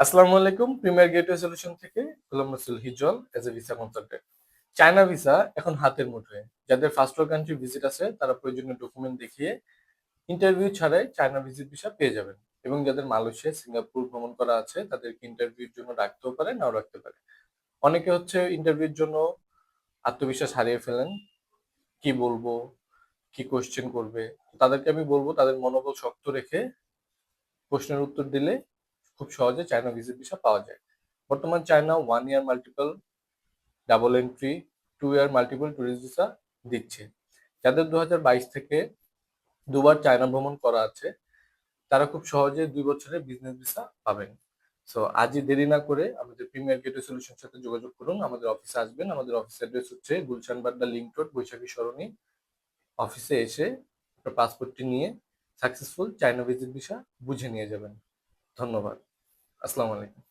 আসসালামু আলাইকুম। Premier gateway solution থেকে Golam Rasul Hijal as a visa consultant. China visa এখন হাতের মুঠোয়। যাদের ফার্স্ট ওয়ার্ল্ড কান্ট্রি ভিজিট আছে তারা প্রয়োজনীয় ডকুমেন্ট দেখিয়ে ইন্টারভিউ ছাড়াই চায়না ভিজিট ভিসা পেয়ে যাবেন। এবং যাদের মালয়েশিয়া, সিঙ্গাপুর ভ্রমণ করা আছে তাদেরকে ইন্টারভিউর জন্য রাখতেও পারে, নাও রাখতে পারে। অনেকে হচ্ছে ইন্টারভিউর জন্য আত্মবিশ্বাস হারিয়ে ফেলেন, কি বলবো, কি কোশ্চেন করবে। তাদেরকে আমি বলবো তাদের মনোবল শক্ত রেখে প্রশ্নের উত্তর দিলে খুব সহজে চায়না ভিজিট ভিসা পাওয়া যায়। বর্তমান চায়না 1 ইয়ার মাল্টিপল ডাবল এন্ট্রি, 2 ইয়ার মাল্টিপল ট্যুরিস্ট ভিসা দিচ্ছে। যাদের 2022 থেকে দুবার চায়না ভ্রমণ করা আছে তারা খুব সহজে 2 বছরের বিজনেস ভিসা পাবেন। সো আজই দেরি না করে আমাদের প্রিমিয়ার গেটওয়ে সলিউশনের সাথে যোগাযোগ করুন, আমাদের অফিসে আসবেন। আমাদের অফিস অ্যাড্রেস হচ্ছে গুলশান বাড্ডা লিংক রোড, বৈশাখী সরণি। অফিসে এসে আপনার পাসপোর্টটি নিয়ে সাকসেসফুল চায়না ভিজিট ভিসা বুঝে নিয়ে যাবেন। ধন্যবাদ। আসসালামু আলাইকুম।